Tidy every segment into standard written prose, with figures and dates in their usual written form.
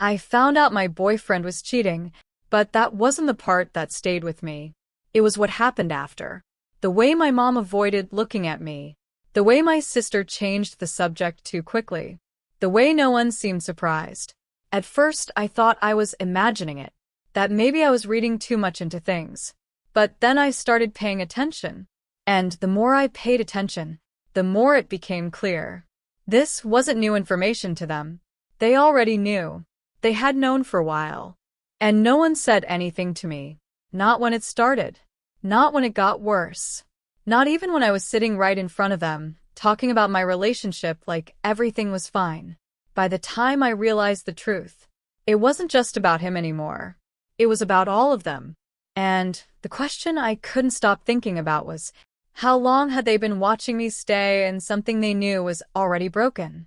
I found out my boyfriend was cheating, but that wasn't the part that stayed with me. It was what happened after. The way my mom avoided looking at me. The way my sister changed the subject too quickly. The way no one seemed surprised. At first, I thought I was imagining it, that maybe I was reading too much into things. But then I started paying attention. And the more I paid attention, the more it became clear. This wasn't new information to them. They already knew. They had known for a while. And no one said anything to me. Not when it started. Not when it got worse. Not even when I was sitting right in front of them, talking about my relationship like everything was fine. By the time I realized the truth, it wasn't just about him anymore. It was about all of them. And the question I couldn't stop thinking about was, how long had they been watching me stay in something they knew was already broken?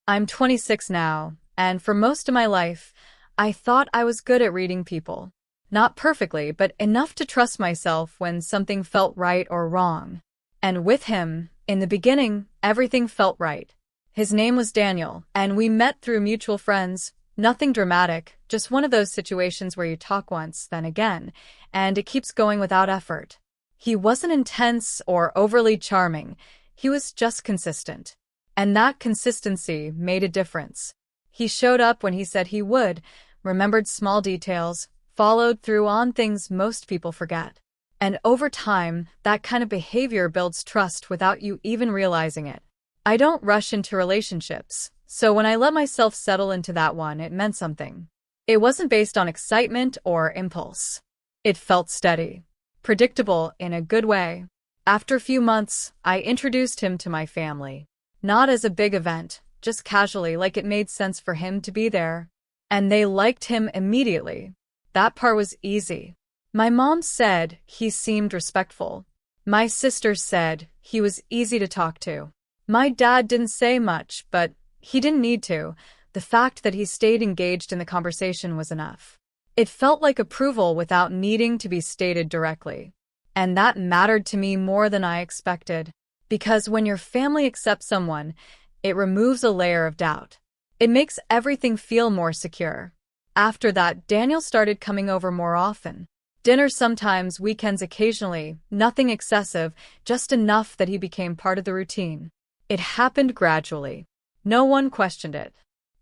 I'm 26 now, and for most of my life, I thought I was good at reading people. Not perfectly, but enough to trust myself when something felt right or wrong. And with him, in the beginning, everything felt right. His name was Daniel, and we met through mutual friends. Nothing dramatic, just one of those situations where you talk once, then again, and it keeps going without effort. He wasn't intense or overly charming. He was just consistent. And that consistency made a difference. He showed up when he said he would, remembered small details, followed through on things most people forget. And over time, that kind of behavior builds trust without you even realizing it. I don't rush into relationships, so when I let myself settle into that one, it meant something. It wasn't based on excitement or impulse. It felt steady, predictable in a good way. After a few months, I introduced him to my family. Not as a big event, just casually, like it made sense for him to be there. And they liked him immediately. That part was easy. My mom said he seemed respectful. My sister said he was easy to talk to. My dad didn't say much, but he didn't need to. The fact that he stayed engaged in the conversation was enough. It felt like approval without needing to be stated directly. And that mattered to me more than I expected. Because when your family accepts someone, it removes a layer of doubt. It makes everything feel more secure. After that, Daniel started coming over more often. Dinner sometimes, weekends occasionally, nothing excessive, just enough that he became part of the routine. It happened gradually. No one questioned it.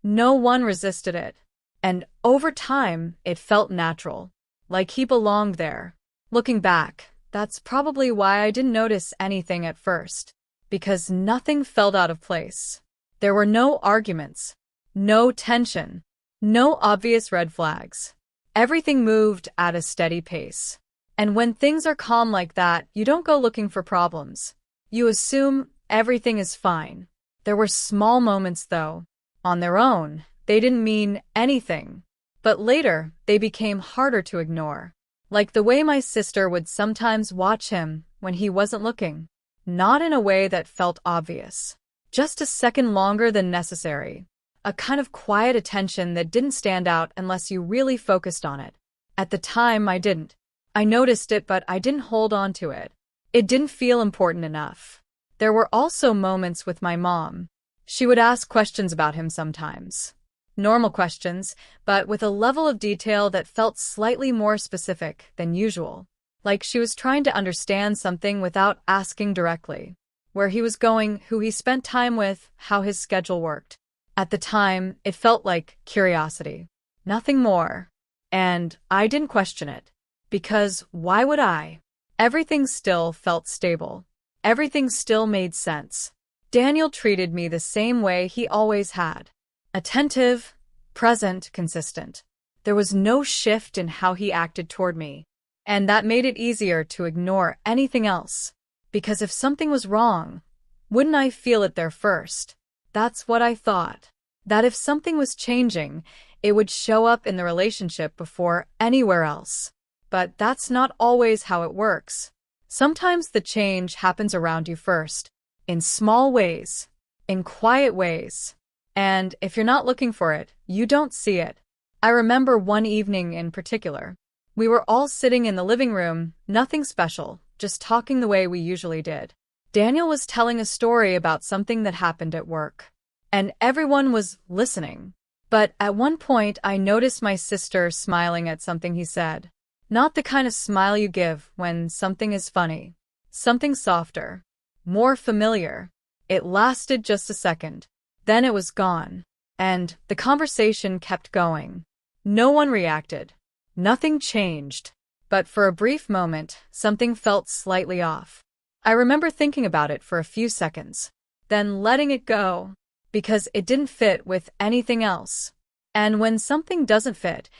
No one resisted it. And over time, it felt natural. Like he belonged there. Looking back, that's probably why I didn't notice anything at first. Because nothing felt out of place. There were no arguments. No tension. No obvious red flags. Everything moved at a steady pace. And when things are calm like that, you don't go looking for problems. You assume everything is fine. There were small moments, though. On their own, they didn't mean anything. But later, they became harder to ignore. Like the way my sister would sometimes watch him when he wasn't looking. Not in a way that felt obvious. Just a second longer than necessary. A kind of quiet attention that didn't stand out unless you really focused on it. At the time, I didn't. I noticed it, but I didn't hold on to it. It didn't feel important enough. There were also moments with my mom. She would ask questions about him sometimes. Normal questions, but with a level of detail that felt slightly more specific than usual. Like she was trying to understand something without asking directly. Where he was going, who he spent time with, how his schedule worked. At the time, it felt like curiosity. Nothing more. And I didn't question it. Because why would I? Everything still felt stable. Everything still made sense. Daniel treated me the same way he always had. Attentive, present, consistent. There was no shift in how he acted toward me. And that made it easier to ignore anything else. Because if something was wrong, wouldn't I feel it there first? That's what I thought. That if something was changing, it would show up in the relationship before anywhere else. But that's not always how it works. Sometimes the change happens around you first. In small ways. In quiet ways. And if you're not looking for it, you don't see it. I remember one evening in particular. We were all sitting in the living room, nothing special, just talking the way we usually did. Daniel was telling a story about something that happened at work. And everyone was listening. But at one point I noticed my sister smiling at something he said. Not the kind of smile you give when something is funny. Something softer. More familiar. It lasted just a second. Then it was gone. And the conversation kept going. No one reacted. Nothing changed. But for a brief moment, something felt slightly off. I remember thinking about it for a few seconds, then letting it go, because it didn't fit with anything else. And when something doesn't fit,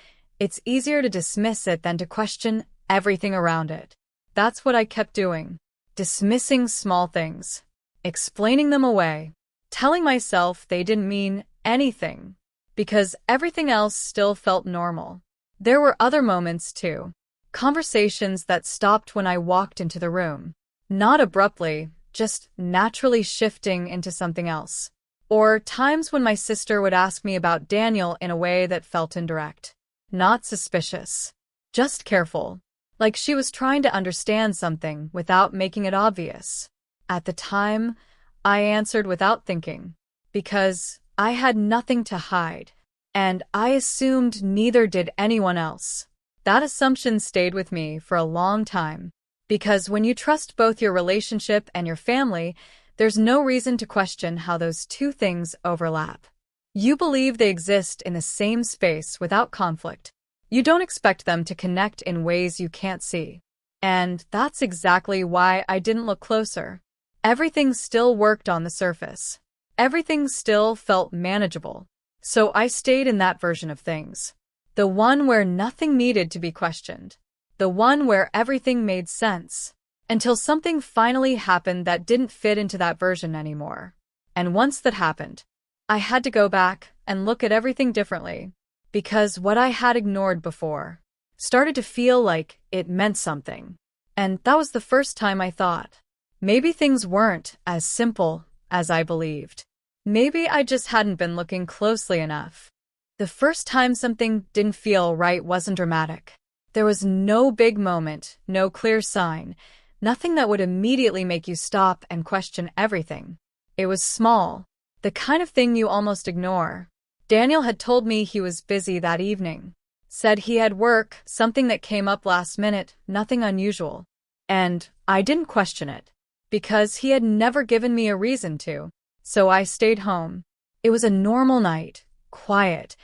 it's easier to dismiss it than to question everything around it. That's what I kept doing. Dismissing small things. Explaining them away. Telling myself they didn't mean anything. Because everything else still felt normal. There were other moments too. Conversations that stopped when I walked into the room. Not abruptly, just naturally shifting into something else. Or times when my sister would ask me about Daniel in a way that felt indirect. Not suspicious. Just careful. Like she was trying to understand something without making it obvious. At the time, I answered without thinking. Because I had nothing to hide. And I assumed neither did anyone else. That assumption stayed with me for a long time. Because when you trust both your relationship and your family, there's no reason to question how those two things overlap. You believe they exist in the same space without conflict. You don't expect them to connect in ways you can't see. And that's exactly why I didn't look closer. Everything still worked on the surface. Everything still felt manageable. So I stayed in that version of things. The one where nothing needed to be questioned. The one where everything made sense. Until something finally happened that didn't fit into that version anymore. And once that happened, I had to go back and look at everything differently. Because what I had ignored before started to feel like it meant something. And that was the first time I thought, maybe things weren't as simple as I believed. Maybe I just hadn't been looking closely enough. The first time something didn't feel right wasn't dramatic. There was no big moment, no clear sign, nothing that would immediately make you stop and question everything. It was small, the kind of thing you almost ignore. Daniel had told me he was busy that evening. Said he had work, something that came up last minute, nothing unusual. And I didn't question it. Because he had never given me a reason to. So I stayed home. It was a normal night, quiet,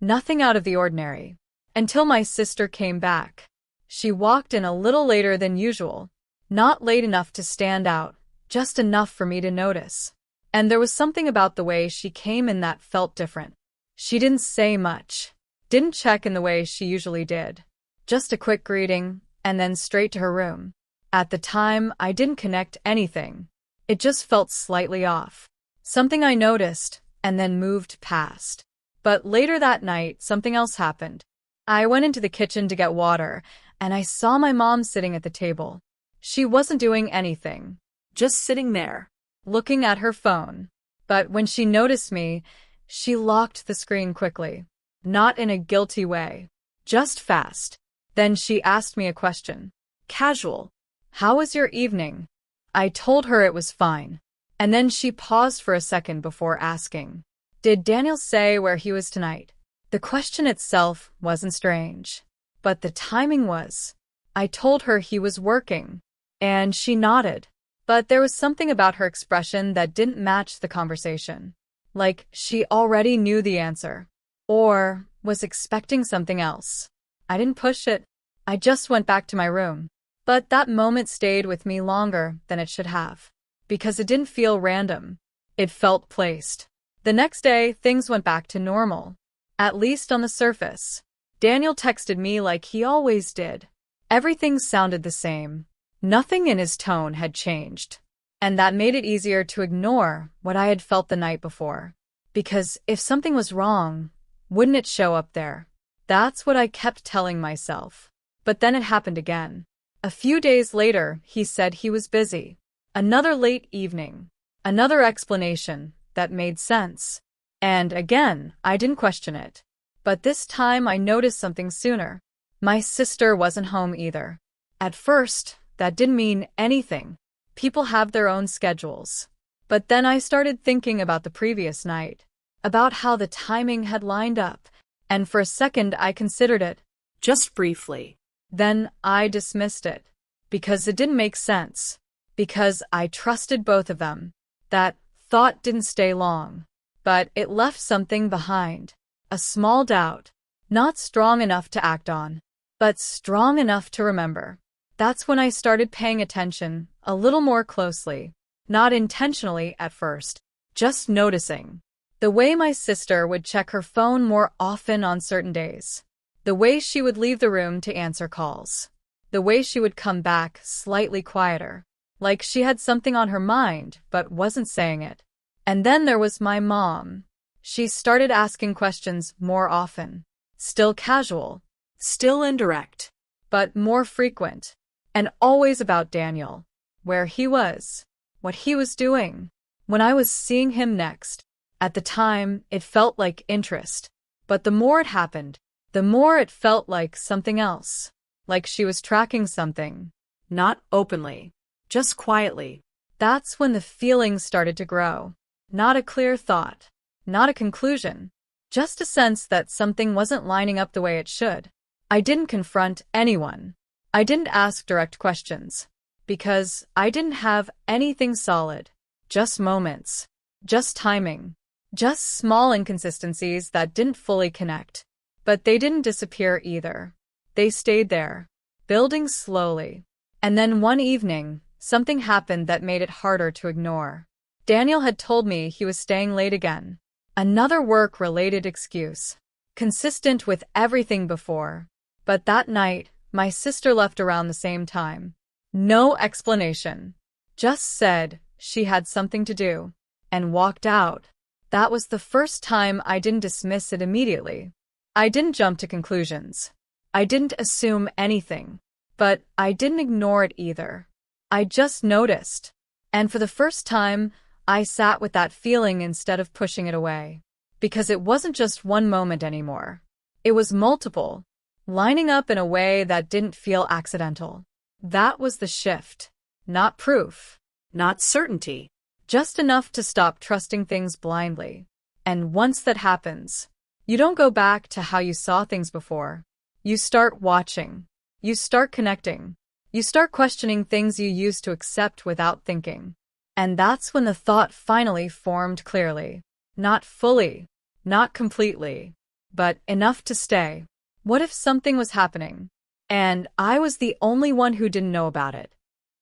nothing out of the ordinary. Until my sister came back. She walked in a little later than usual. Not late enough to stand out, just enough for me to notice. And there was something about the way she came in that felt different. She didn't say much. Didn't check in the way she usually did. Just a quick greeting, and then straight to her room. At the time, I didn't connect anything. It just felt slightly off. Something I noticed, and then moved past. But later that night, something else happened. I went into the kitchen to get water, and I saw my mom sitting at the table. She wasn't doing anything. Just sitting there, looking at her phone. But when she noticed me, she locked the screen quickly. Not in a guilty way. Just fast. Then she asked me a question. Casual. How was your evening? I told her it was fine. And then she paused for a second before asking, did Daniel say where he was tonight? The question itself wasn't strange. But the timing was. I told her he was working. And she nodded. But there was something about her expression that didn't match the conversation. Like she already knew the answer. Or was expecting something else. I didn't push it. I just went back to my room. But that moment stayed with me longer than it should have. Because it didn't feel random. It felt placed. The next day, things went back to normal. At least on the surface. Daniel texted me like he always did. Everything sounded the same. Nothing in his tone had changed. And that made it easier to ignore what I had felt the night before. Because if something was wrong, wouldn't it show up there? That's what I kept telling myself. But then it happened again. A few days later, he said he was busy. Another late evening. Another explanation that made sense. And again, I didn't question it. But this time I noticed something sooner. My sister wasn't home either. At first, that didn't mean anything. People have their own schedules. But then I started thinking about the previous night. about how the timing had lined up, and for a second I considered it. Just briefly. Then I dismissed it. Because it didn't make sense. Because I trusted both of them. That thought didn't stay long. But it left something behind. A small doubt. Not strong enough to act on, but strong enough to remember. That's when I started paying attention a little more closely. Not intentionally at first, just noticing. The way my sister would check her phone more often on certain days. The way she would leave the room to answer calls. The way she would come back slightly quieter. Like she had something on her mind but wasn't saying it. And then there was my mom. She started asking questions more often. Still casual. Still indirect. But more frequent. And always about Daniel. Where he was. What he was doing. When I was seeing him next. At the time, it felt like interest. But the more it happened, the more it felt like something else. Like she was tracking something. Not openly. Just quietly. That's when the feelings started to grow. Not a clear thought. Not a conclusion. Just a sense that something wasn't lining up the way it should. I didn't confront anyone. I didn't ask direct questions. Because I didn't have anything solid. Just moments. Just timing. Just small inconsistencies that didn't fully connect. But they didn't disappear either. They stayed there. Building slowly. And then one evening, something happened that made it harder to ignore. Daniel had told me he was staying late again. Another work-related excuse. Consistent with everything before. But that night, my sister left around the same time. No explanation. Just said she had something to do. And walked out. That was the first time I didn't dismiss it immediately. I didn't jump to conclusions. I didn't assume anything. But I didn't ignore it either. I just noticed. And for the first time, I sat with that feeling instead of pushing it away. Because it wasn't just one moment anymore. It was multiple, lining up in a way that didn't feel accidental. That was the shift. Not proof. Not certainty. Just enough to stop trusting things blindly. And once that happens, you don't go back to how you saw things before. You start watching. You start connecting. You start questioning things you used to accept without thinking. And that's when the thought finally formed clearly. Not fully, not completely, but enough to stay. What if something was happening? And I was the only one who didn't know about it.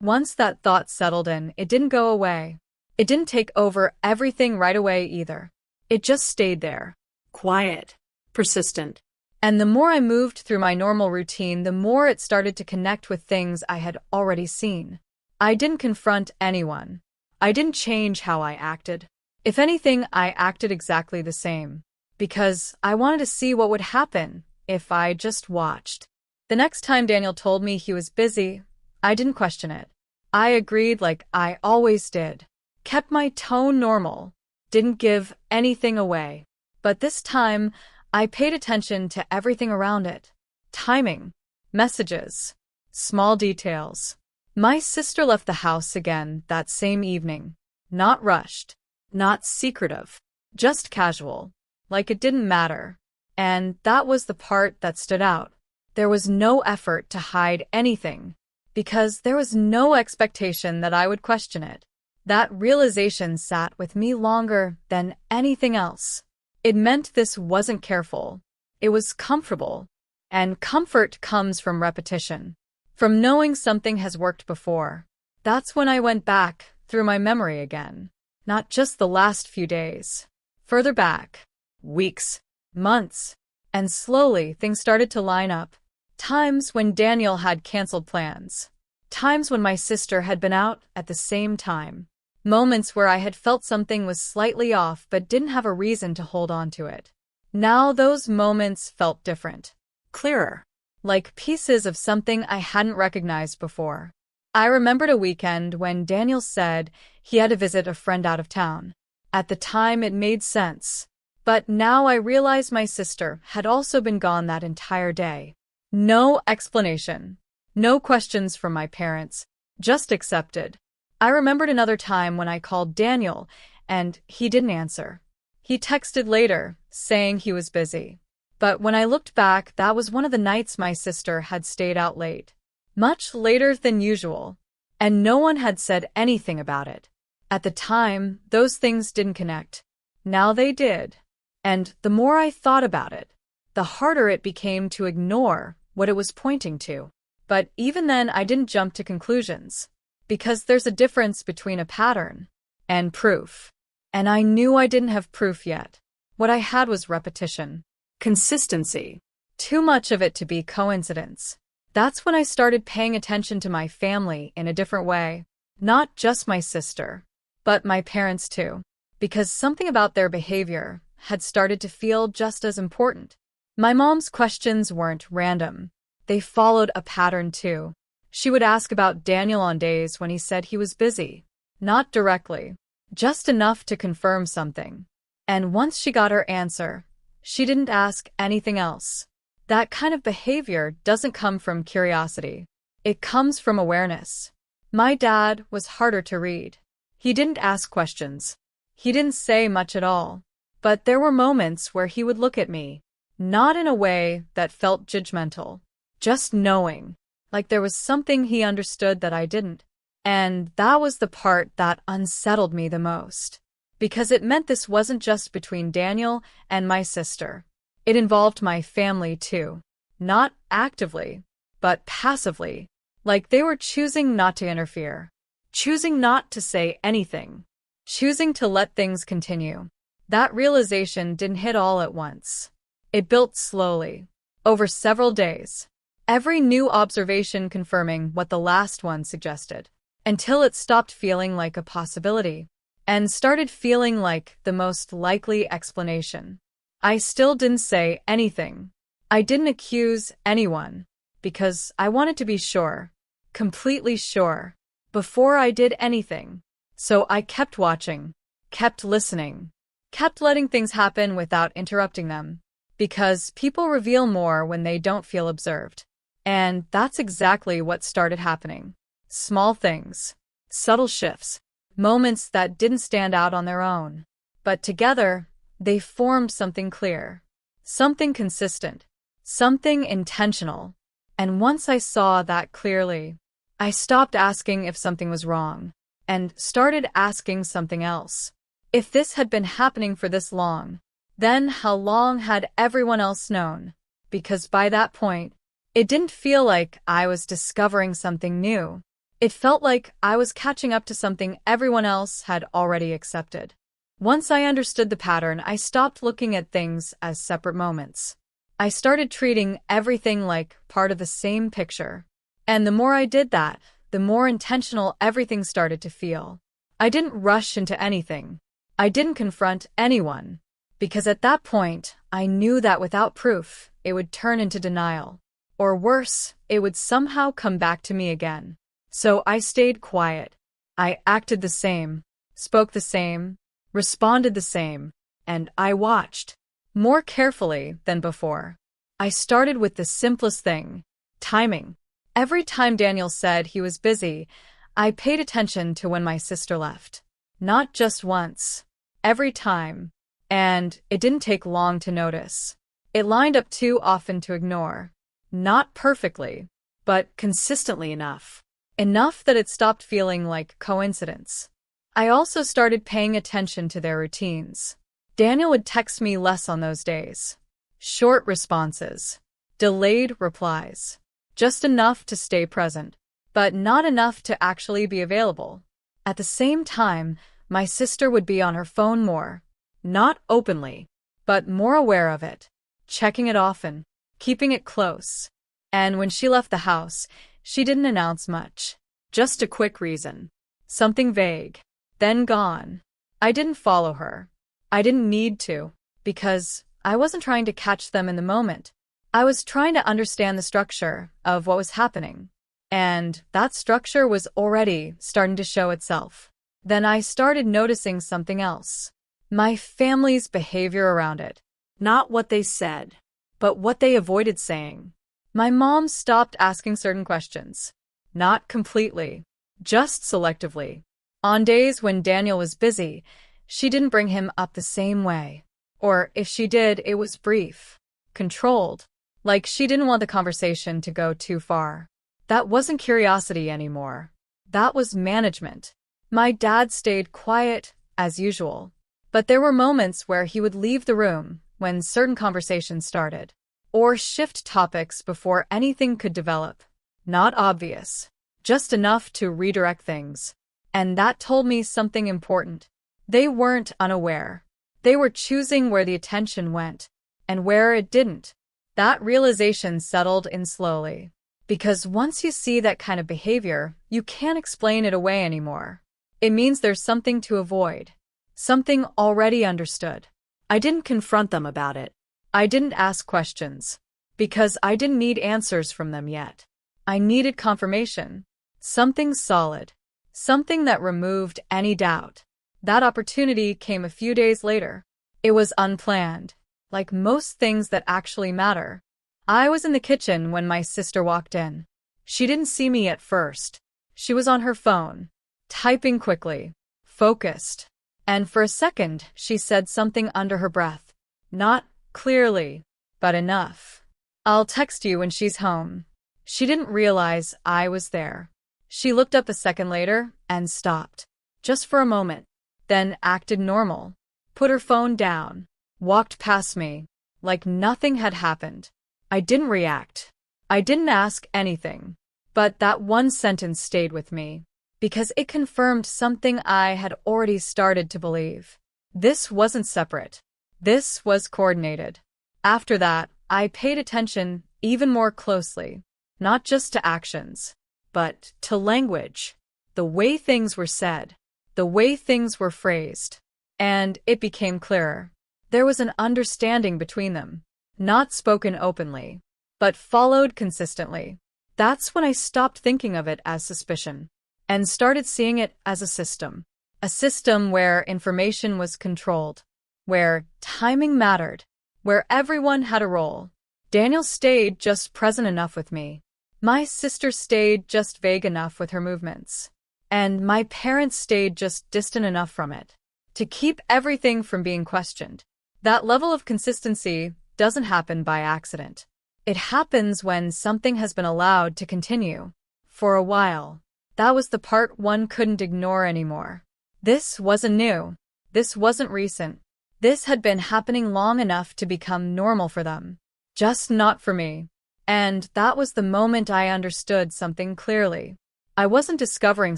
Once that thought settled in, it didn't go away. It didn't take over everything right away either. It just stayed there. Quiet. Persistent. And the more I moved through my normal routine, the more it started to connect with things I had already seen. I didn't confront anyone. I didn't change how I acted. If anything, I acted exactly the same. Because I wanted to see what would happen if I just watched. The next time Daniel told me he was busy, I didn't question it. I agreed like I always did. Kept my tone normal. Didn't give anything away. But this time, I paid attention to everything around it. Timing. Messages. Small details. My sister left the house again that same evening. Not rushed. Not secretive. Just casual. Like it didn't matter. And that was the part that stood out. There was no effort to hide anything. Because there was no expectation that I would question it. That realization sat with me longer than anything else. It meant this wasn't careful. It was comfortable. And comfort comes from repetition. From knowing something has worked before. That's when I went back through my memory again. Not just the last few days. Further back. Weeks. Months. And slowly things started to line up. Times when Daniel had canceled plans. Times when my sister had been out at the same time. Moments where I had felt something was slightly off but didn't have a reason to hold on to it. Now those moments felt different. Clearer. Like pieces of something I hadn't recognized before. I remembered a weekend when Daniel said he had to visit a friend out of town. At the time it made sense. But now I realized my sister had also been gone that entire day. No explanation. No questions from my parents. Just accepted. I remembered another time when I called Daniel, and he didn't answer. He texted later, saying he was busy. But when I looked back, that was one of the nights my sister had stayed out late. Much later than usual. And no one had said anything about it. At the time, those things didn't connect. Now they did. And the more I thought about it, the harder it became to ignore what it was pointing to. But even then, I didn't jump to conclusions. Because there's a difference between a pattern and proof. And I knew I didn't have proof yet. What I had was repetition. Consistency. Too much of it to be coincidence. That's when I started paying attention to my family in a different way. Not just my sister, but my parents too. Because something about their behavior had started to feel just as important. My mom's questions weren't random. They followed a pattern too. She would ask about Daniel on days when he said he was busy. Not directly. Just enough to confirm something. And once she got her answer, she didn't ask anything else. That kind of behavior doesn't come from curiosity. It comes from awareness. My dad was harder to read. He didn't ask questions. He didn't say much at all. But there were moments where he would look at me, not in a way that felt judgmental, just knowing, like there was something he understood that I didn't. And that was the part that unsettled me the most. Because it meant this wasn't just between Daniel and my sister. It involved my family too. Not actively, but passively. Like they were choosing not to interfere. Choosing not to say anything. Choosing to let things continue. That realization didn't hit all at once. It built slowly, over several days. Every new observation confirming what the last one suggested. Until it stopped feeling like a possibility. And started feeling like the most likely explanation. I still didn't say anything. I didn't accuse anyone. Because I wanted to be sure. Completely sure. Before I did anything. So I kept watching. Kept listening. Kept letting things happen without interrupting them. Because people reveal more when they don't feel observed. And that's exactly what started happening. Small things. Subtle shifts. Moments that didn't stand out on their own. But together, they formed something clear. Something consistent. Something intentional. And once I saw that clearly, I stopped asking if something was wrong. And started asking something else. If this had been happening for this long, then how long had everyone else known? Because by that point, it didn't feel like I was discovering something new. It felt like I was catching up to something everyone else had already accepted. Once I understood the pattern, I stopped looking at things as separate moments. I started treating everything like part of the same picture. And the more I did that, the more intentional everything started to feel. I didn't rush into anything. I didn't confront anyone. Because at that point, I knew that without proof, it would turn into denial. Or worse, it would somehow come back to me again. So I stayed quiet. I acted the same, spoke the same, responded the same, and I watched. More carefully than before. I started with the simplest thing, timing. Every time Daniel said he was busy, I paid attention to when my sister left. Not just once. Every time. And it didn't take long to notice. It lined up too often to ignore. Not perfectly, but consistently enough. Enough that it stopped feeling like coincidence. I also started paying attention to their routines. Daniel would text me less on those days. Short responses. Delayed replies. Just enough to stay present, but not enough to actually be available. At the same time, my sister would be on her phone more. Not openly, but more aware of it. Checking it often. Keeping it close. And when she left the house, she didn't announce much. Just a quick reason. Something vague. Then gone. I didn't follow her. I didn't need to. Because I wasn't trying to catch them in the moment. I was trying to understand the structure of what was happening. And that structure was already starting to show itself. Then I started noticing something else. My family's behavior around it. Not what they said, but what they avoided saying. My mom stopped asking certain questions. Not completely, just selectively. On days when Daniel was busy, She didn't bring him up the same way. Or if she did, it was brief, controlled, like she didn't want the conversation to go too far. That wasn't curiosity anymore. That was management. My dad stayed quiet, as usual. But there were moments where he would leave the room when certain conversations started, or shift topics before anything could develop. Not obvious, just enough to redirect things. And that told me something important. They weren't unaware. They were choosing where the attention went, and where it didn't. That realization settled in slowly. Because once you see that kind of behavior, you can't explain it away anymore. It means there's something to avoid. Something already understood. I didn't confront them about it. I didn't ask questions. Because I didn't need answers from them yet. I needed confirmation. Something solid. Something that removed any doubt. That opportunity came a few days later. It was unplanned. Like most things that actually matter. I was in the kitchen when my sister walked in. She didn't see me at first. She was on her phone, typing quickly, focused. And for a second, she said something under her breath. Not clearly, but enough. I'll text you when she's home. She didn't realize I was there. She looked up a second later and stopped. Just for a moment. Then acted normal. Put her phone down. Walked past me. Like nothing had happened. I didn't react. I didn't ask anything. But that one sentence stayed with me. Because it confirmed something I had already started to believe. This wasn't separate. This was coordinated. After that, I paid attention even more closely. Not just to actions, but to language. The way things were said. The way things were phrased. And it became clearer. There was an understanding between them. Not spoken openly, but followed consistently. That's when I stopped thinking of it as suspicion, and started seeing it as a system. A system where information was controlled, where timing mattered, where everyone had a role. Daniel stayed just present enough with me. My sister stayed just vague enough with her movements. And my parents stayed just distant enough from it to keep everything from being questioned. That level of consistency doesn't happen by accident. It happens when something has been allowed to continue. For a while. That was the part one couldn't ignore anymore. This wasn't new. This wasn't recent. This had been happening long enough to become normal for them. Just not for me. And that was the moment I understood something clearly. I wasn't discovering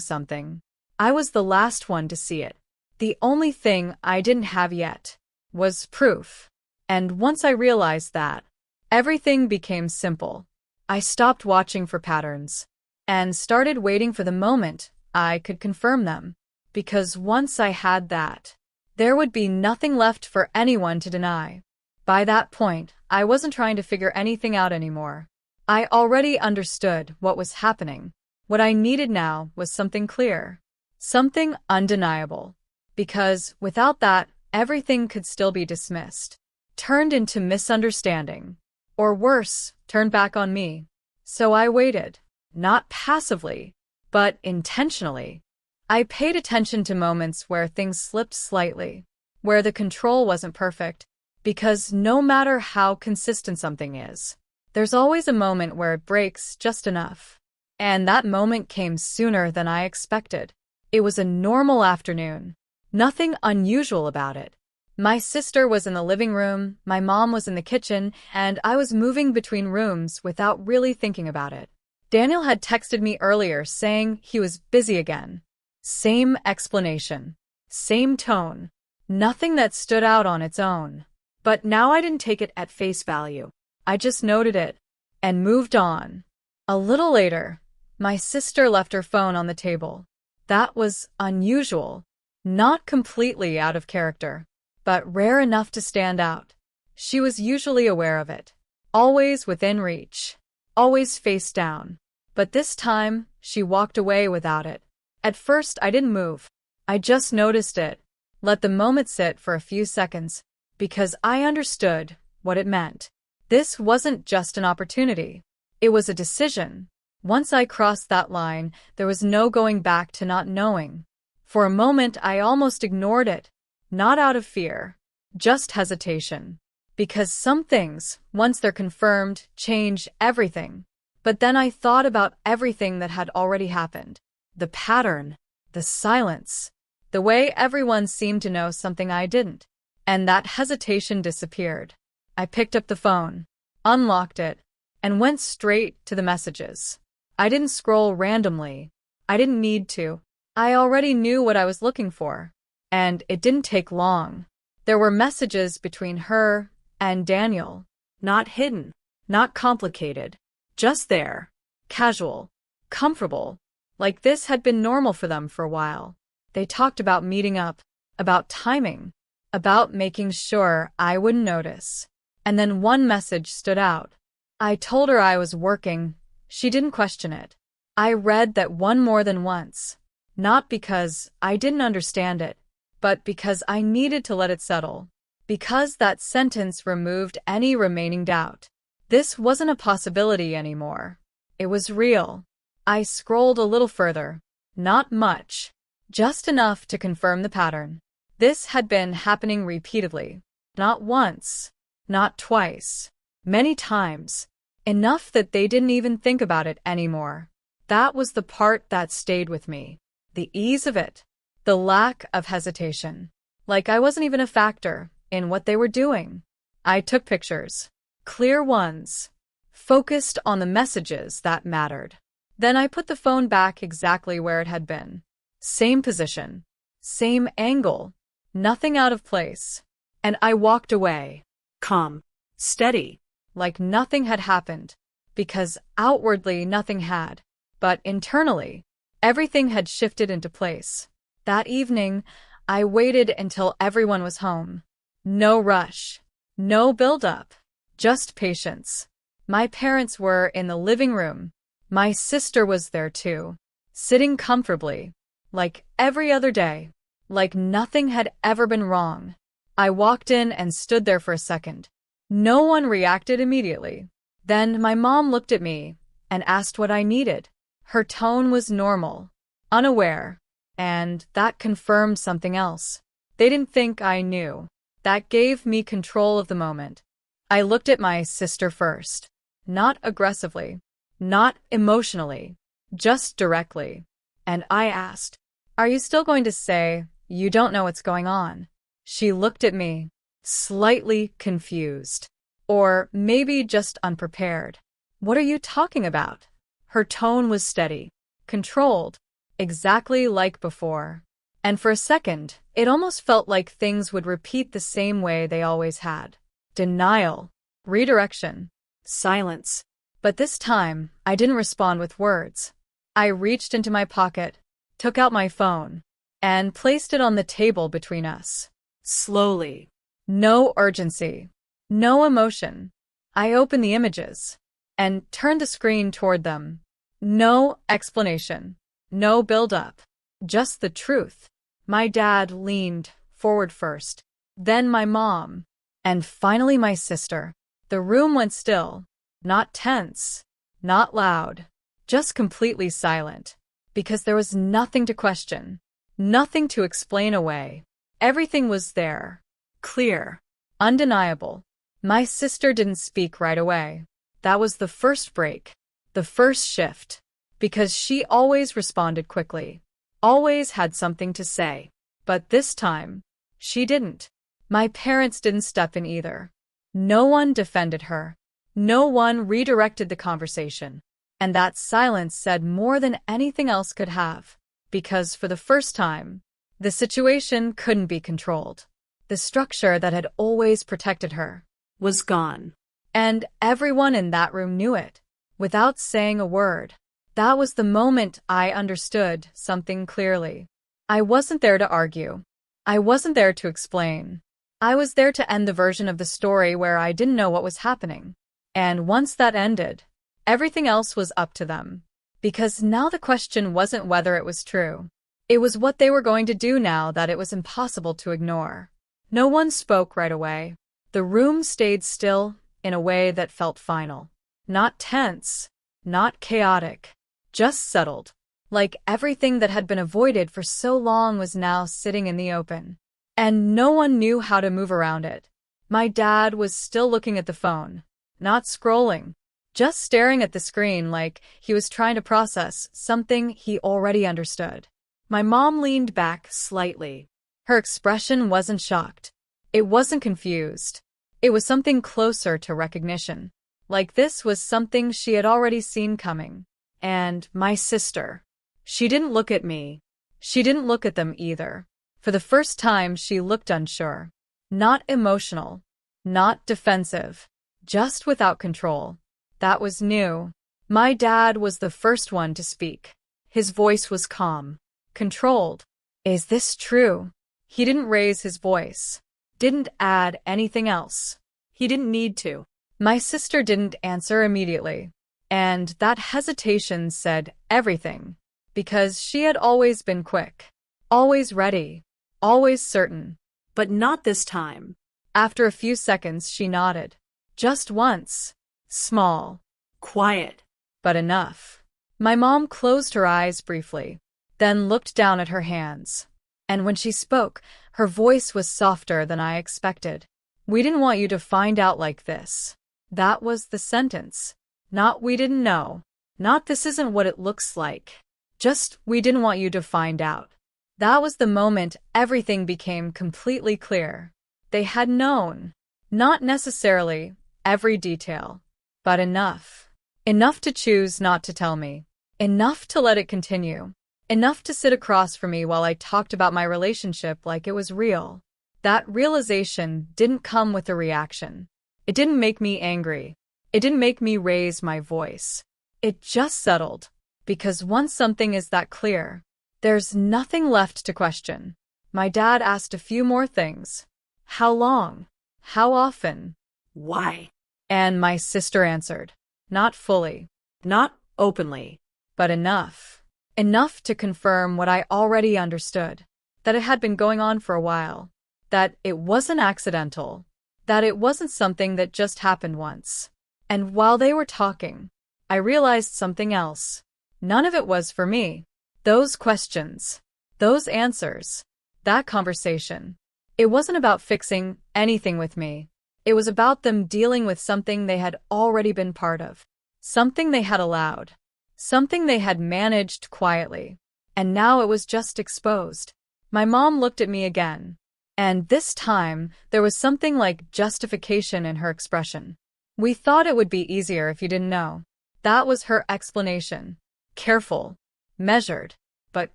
something. I was the last one to see it. The only thing I didn't have yet was proof. And once I realized that, everything became simple. I stopped watching for patterns and started waiting for the moment I could confirm them. Because once I had that, there would be nothing left for anyone to deny. By that point, I wasn't trying to figure anything out anymore. I already understood what was happening. What I needed now was something clear. Something undeniable. Because without that, everything could still be dismissed. Turned into misunderstanding. Or worse, turned back on me. So I waited. Not passively, but intentionally. I paid attention to moments where things slipped slightly. Where the control wasn't perfect. Because no matter how consistent something is, there's always a moment where it breaks just enough. And that moment came sooner than I expected. It was a normal afternoon. Nothing unusual about it. My sister was in the living room, my mom was in the kitchen, and I was moving between rooms without really thinking about it. Daniel had texted me earlier saying he was busy again. Same explanation. Same tone. Nothing that stood out on its own. But now I didn't take it at face value. I just noted it and moved on. A little later, my sister left her phone on the table. That was unusual. Not completely out of character, but rare enough to stand out. She was usually aware of it. Always within reach. Always face down. But this time, she walked away without it. At first, I didn't move. I just noticed it. Let the moment sit for a few seconds. Because I understood what it meant. This wasn't just an opportunity. It was a decision. Once I crossed that line, there was no going back to not knowing. For a moment, I almost ignored it. Not out of fear, just hesitation. Because some things, once they're confirmed, change everything. But then I thought about everything that had already happened. The pattern, the silence, the way everyone seemed to know something I didn't. And that hesitation disappeared. I picked up the phone, unlocked it, and went straight to the messages. I didn't scroll randomly. I didn't need to. I already knew what I was looking for. And it didn't take long. There were messages between her and Daniel. Not hidden, not complicated. Just there. Casual. Comfortable. Like this had been normal for them for a while. They talked about meeting up, about timing, about making sure I wouldn't notice. And then one message stood out. I told her I was working. She didn't question it. I read that one more than once. Not because I didn't understand it, but because I needed to let it settle. Because that sentence removed any remaining doubt. This wasn't a possibility anymore. It was real. I scrolled a little further. Not much. Just enough to confirm the pattern. This had been happening repeatedly. Not once. Not twice. Many times. Enough that they didn't even think about it anymore. That was the part that stayed with me. The ease of it. The lack of hesitation. Like I wasn't even a factor in what they were doing. I took pictures. Clear ones. Focused on the messages that mattered. Then I put the phone back exactly where it had been. Same position. Same angle. Nothing out of place. And I walked away. Calm. Steady. Like nothing had happened. Because outwardly nothing had. But internally, everything had shifted into place. That evening, I waited until everyone was home. No rush. No build-up. Just patience. My parents were in the living room. My sister was there too. Sitting comfortably. Like every other day. Like nothing had ever been wrong. I walked in and stood there for a second. No one reacted immediately. Then my mom looked at me and asked what I needed. Her tone was normal. Unaware. And that confirmed something else. They didn't think I knew. That gave me control of the moment. I looked at my sister first. Not aggressively. Not emotionally. Just directly. And I asked, "Are you still going to say you don't know what's going on?" She looked at me, slightly confused. Or maybe just unprepared. "What are you talking about?" Her tone was steady. Controlled. Exactly like before. And for a second, it almost felt like things would repeat the same way they always had. Denial. Redirection. Silence. But this time, I didn't respond with words. I reached into my pocket, took out my phone, and placed it on the table between us. Slowly. No urgency. No emotion. I opened the images and turned the screen toward them. No explanation. No build-up. Just the truth. My dad leaned forward first, then my mom, and finally my sister. The room went still. Not tense. Not loud. Just completely silent. Because there was nothing to question. Nothing to explain away. Everything was there. Clear. Undeniable. My sister didn't speak right away. That was the first break. The first shift. Because she always responded quickly. Always had something to say. But this time, she didn't. My parents didn't step in either. No one defended her. No one redirected the conversation. And that silence said more than anything else could have. Because for the first time, the situation couldn't be controlled. The structure that had always protected her was gone. And everyone in that room knew it, without saying a word. That was the moment I understood something clearly. I wasn't there to argue. I wasn't there to explain. I was there to end the version of the story where I didn't know what was happening. And once that ended, everything else was up to them. Because now the question wasn't whether it was true. It was what they were going to do now that it was impossible to ignore. No one spoke right away. The room stayed still in a way that felt final. Not tense. Not chaotic. Just settled. Like everything that had been avoided for so long was now sitting in the open. and no one knew how to move around it. My dad was still looking at the phone, not scrolling, just staring at the screen like he was trying to process something he already understood. My mom leaned back slightly. Her expression wasn't shocked. It wasn't confused. It was something closer to recognition. Like this was something she had already seen coming. And my sister. She didn't look at me. She didn't look at them either. For the first time, she looked unsure. Not emotional. Not defensive. Just without control. That was new. My dad was the first one to speak. His voice was calm. Controlled. Is this true? He didn't raise his voice. Didn't add anything else. He didn't need to. My sister didn't answer immediately. And that hesitation said everything. Because she had always been quick. Always ready. Always certain. But not this time. After a few seconds, she nodded. Just once. Small. Quiet. But enough. My mom closed her eyes briefly, then looked down at her hands. And when she spoke, her voice was softer than I expected. We didn't want you to find out like this. That was the sentence. Not we didn't know. Not this isn't what it looks like. Just we didn't want you to find out. That was the moment everything became completely clear. They had known. Not necessarily every detail. But enough. Enough to choose not to tell me. Enough to let it continue. Enough to sit across from me while I talked about my relationship like it was real. That realization didn't come with a reaction. It didn't make me angry. It didn't make me raise my voice. It just settled. Because once something is that clear, there's nothing left to question. My dad asked a few more things. How long? How often? Why? And my sister answered. Not fully. Not openly. But enough. Enough to confirm what I already understood. That it had been going on for a while. That it wasn't accidental. That it wasn't something that just happened once. And while they were talking, I realized something else. None of it was for me. Those questions. Those answers. That conversation. It wasn't about fixing anything with me. It was about them dealing with something they had already been part of. Something they had allowed. Something they had managed quietly. And now it was just exposed. My mom looked at me again. And this time, there was something like justification in her expression. We thought it would be easier if you didn't know. That was her explanation. Careful. Measured. But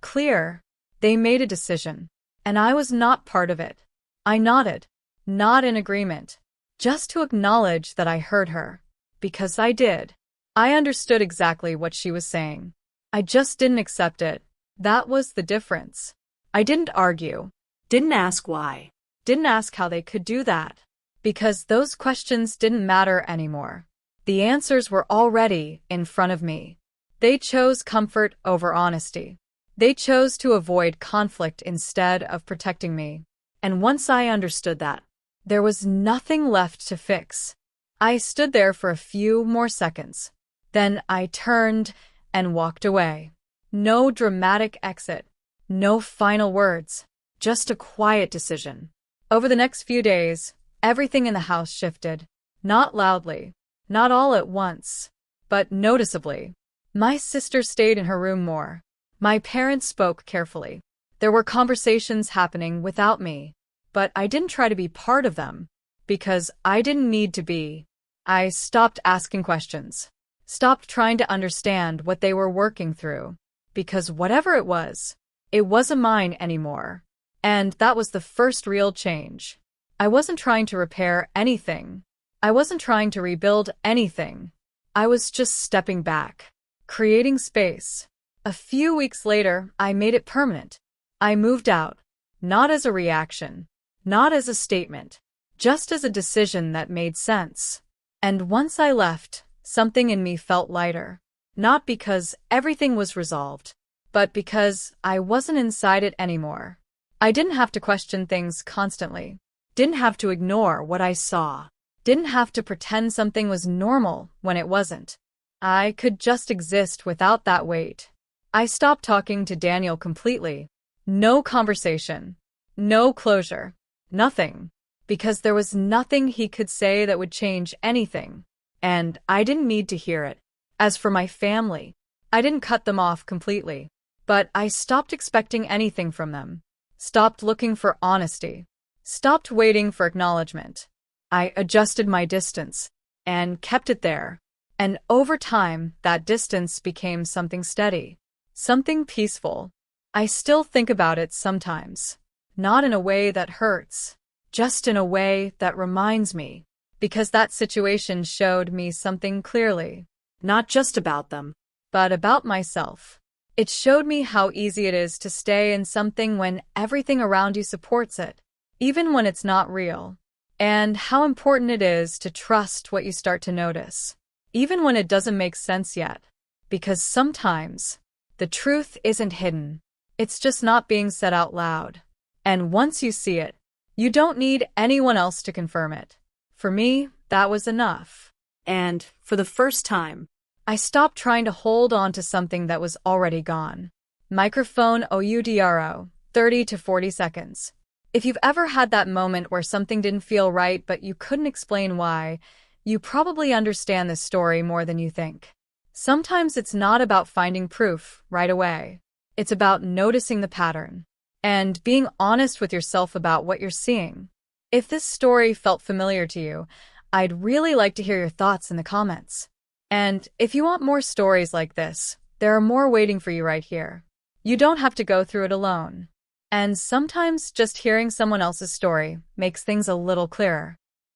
clear. They made a decision. And I was not part of it. I nodded. Not in agreement. Just to acknowledge that I heard her. Because I did. I understood exactly what she was saying. I just didn't accept it. That was the difference. I didn't argue. Didn't ask why. Didn't ask how they could do that. Because those questions didn't matter anymore. The answers were already in front of me. They chose comfort over honesty. They chose to avoid conflict instead of protecting me. And once I understood that, there was nothing left to fix. I stood there for a few more seconds. Then I turned and walked away. No dramatic exit. No final words. Just a quiet decision. Over the next few days, everything in the house shifted. Not loudly. Not all at once. But noticeably. My sister stayed in her room more. My parents spoke carefully. There were conversations happening without me. But I didn't try to be part of them. Because I didn't need to be. I stopped asking questions. Stopped trying to understand what they were working through. Because whatever it wasn't mine anymore. And that was the first real change. I wasn't trying to repair anything. I wasn't trying to rebuild anything. I was just stepping back. Creating space. A few weeks later, I made it permanent. I moved out. Not as a reaction. Not as a statement. Just as a decision that made sense. And once I left, something in me felt lighter. Not because everything was resolved, but because I wasn't inside it anymore. I didn't have to question things constantly. Didn't have to ignore what I saw. Didn't have to pretend something was normal when it wasn't. I could just exist without that weight. I stopped talking to Daniel completely. No conversation. No closure. Nothing. Because there was nothing he could say that would change anything. And I didn't need to hear it. As for my family, I didn't cut them off completely. But I stopped expecting anything from them. Stopped looking for honesty. Stopped waiting for acknowledgement. I adjusted my distance and kept it there. And over time, that distance became something steady, something peaceful. I still think about it sometimes. Not in a way that hurts, just in a way that reminds me. Because that situation showed me something clearly. Not just about them, but about myself. It showed me how easy it is to stay in something when everything around you supports it, even when it's not real. And how important it is to trust what you start to notice, even when it doesn't make sense yet. Because sometimes, the truth isn't hidden. It's just not being said out loud. And once you see it, you don't need anyone else to confirm it. For me, that was enough. and, for the first time, I stopped trying to hold on to something that was already gone. Microphone OUDRO, 30 to 40 seconds. If you've ever had that moment where something didn't feel right but you couldn't explain why, you probably understand this story more than you think. Sometimes it's not about finding proof right away. It's about noticing the pattern and being honest with yourself about what you're seeing. If this story felt familiar to you, I'd really like to hear your thoughts in the comments. And if you want more stories like this, there are more waiting for you right here. You don't have to go through it alone. And sometimes just hearing someone else's story makes things a little clearer.